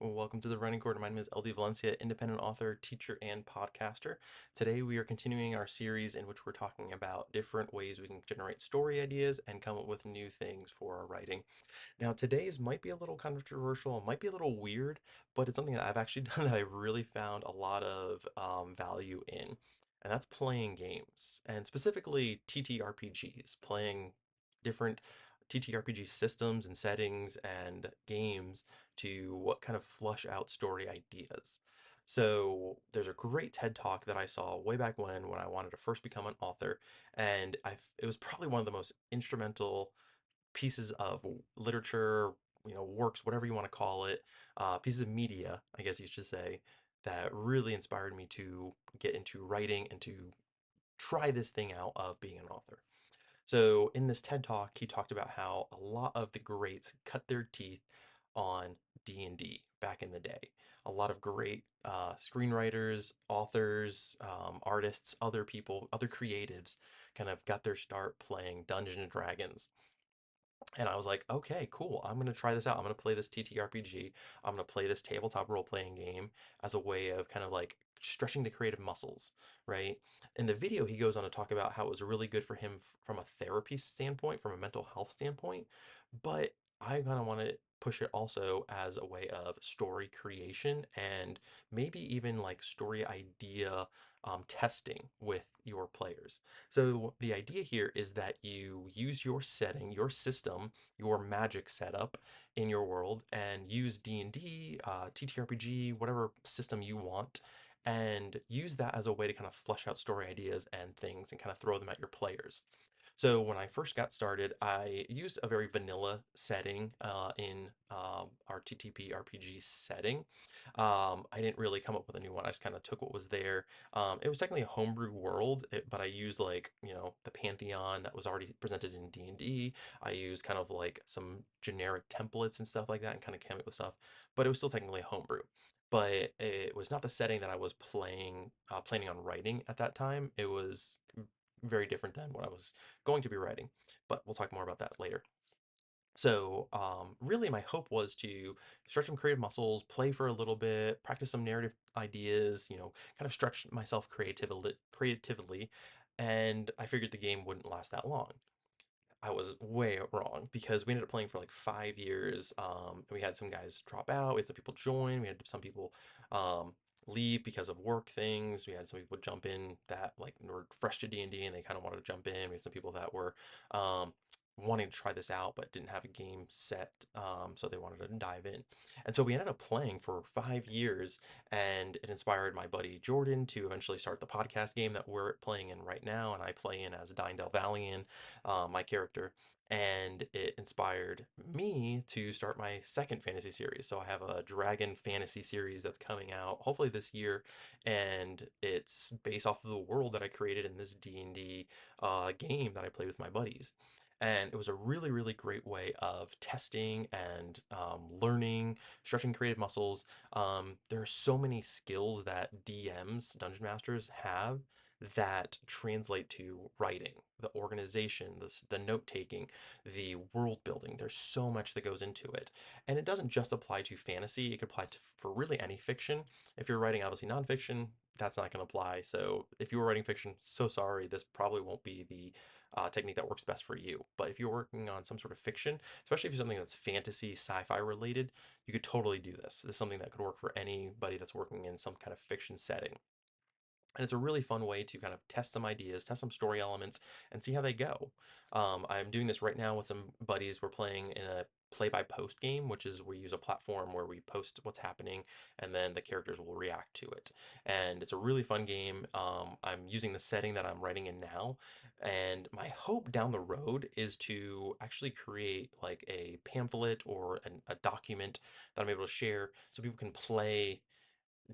Welcome to the Running Court. My name is LD Valencia, independent author, teacher, and podcaster. Today we are continuing our series in which we're talking about different ways we can generate story ideas and come up with new things for our writing. Now, today's might be a little controversial, might be a little weird, but it's something that I've actually done that I really found a lot of value in, and that's playing games, and specifically TTRPGs, playing different TTRPG systems and settings and games to what kind of flush out story ideas. So there's a great TED Talk that I saw way back when I wanted to first become an author, and it was probably one of the most instrumental pieces of literature, works, whatever you want to call it, pieces of media, I guess you should say, that really inspired me to get into writing and to try this thing out of being an author. So in this TED Talk, he talked about how a lot of the greats cut their teeth on D&D back in the day. A lot of great screenwriters, authors, artists, other people, other creatives kind of got their start playing Dungeons and Dragons. And I was like, okay, cool. I'm going to try this out. I'm going to play this TTRPG. I'm going to play this tabletop role playing game as a way of kind of like stretching the creative muscles, right? In the video, he goes on to talk about how it was really good for him from a therapy standpoint, from a mental health standpoint. But I kind of want to push it also as a way of story creation and maybe even like story idea testing with your players. So the idea here is that you use your setting, your system, your magic setup in your world, and use D&D, TTRPG, whatever system you want, and use that as a way to kind of flesh out story ideas and things and kind of throw them at your players. So when I first got started, I used a very vanilla setting in our TTP RPG setting. I didn't really come up with a new one. I just kind of took what was there. It was technically a homebrew world, but I used like, the Pantheon that was already presented in D&D. I used kind of like some generic templates and stuff like that and kind of came up with stuff, but it was still technically a homebrew. But it was not the setting that I was planning on writing at that time. It was very different than what I was going to be writing, but we'll talk more about that later. So, really, my hope was to stretch some creative muscles, play for a little bit, practice some narrative ideas, kind of stretch myself creatively, and I figured the game wouldn't last that long. I was way wrong because we ended up playing for like 5 years. And we had some guys drop out, we had some people join, we had some people um, leave because of work things. We had some people jump in that like were fresh to D&D and D and they kind of wanted to jump in. We had some people that were um, wanting to try this out but didn't have a game set, so they wanted to dive in. And so we ended up playing for 5 years, and it inspired my buddy Jordan to eventually start the podcast game that we're playing in right now, and I play in as Dindel Valian, my character, and it inspired me to start my second fantasy series. So I have a dragon fantasy series that's coming out hopefully this year, and it's based off of the world that I created in this D&D game that I play with my buddies. And it was a really, really great way of testing and learning, stretching creative muscles. There are so many skills that DMs, Dungeon Masters, have that translate to writing, the organization, the note taking, the world building. There's so much that goes into it. And it doesn't just apply to fantasy, it could apply to, for really any fiction. If you're writing obviously nonfiction, that's not going to apply. So if you were writing fiction, so sorry, this probably won't be the technique that works best for you. But if you're working on some sort of fiction, especially if you're something that's fantasy, sci-fi related, you could totally do this. This is something that could work for anybody that's working in some kind of fiction setting. And it's a really fun way to kind of test some ideas, test some story elements, and see how they go. I'm doing this right now with some buddies. We're playing in a play by post game, which is we use a platform where we post what's happening and then the characters will react to it. And it's a really fun game. I'm using the setting that I'm writing in now. And my hope down the road is to actually create like a pamphlet or a document that I'm able to share so people can play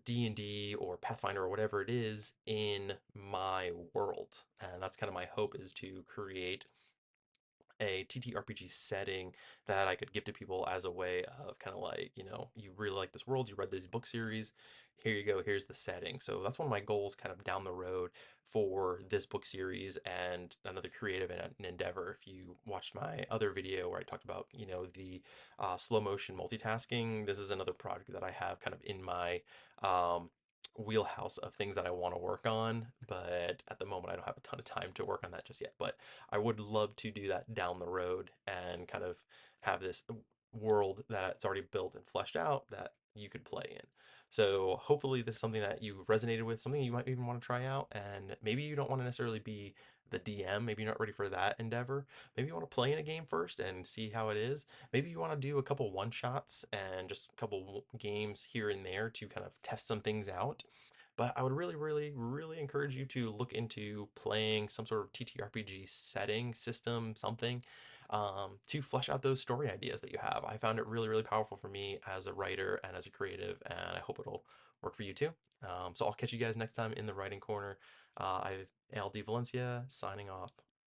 D&D or Pathfinder or whatever it is in my world. And that's kind of my hope, is to create a TTRPG setting that I could give to people as a way of kind of like, you really like this world, you read this book series, here you go, here's the setting. So that's one of my goals kind of down the road for this book series and another creative endeavor. If you watched my other video where I talked about, the slow motion multitasking, this is another project that I have kind of in my um, wheelhouse of things that I want to work on, but at the moment I don't have a ton of time to work on that just yet. But I would love to do that down the road and kind of have this world that it's already built and fleshed out that you could play in. So hopefully this is something that you resonated with, something you might even want to try out, and maybe you don't want to necessarily be the DM, maybe you're not ready for that endeavor. Maybe you want to play in a game first and see how it is. Maybe you want to do a couple one shots and just a couple games here and there to kind of test some things out. But I would really, really, really encourage you to look into playing some sort of TTRPG setting, system, something, to flesh out those story ideas that you have. I found it really, really powerful for me as a writer and as a creative, and I hope it'll work for you too. So I'll catch you guys next time in the writing corner. I've LD Valencia signing off.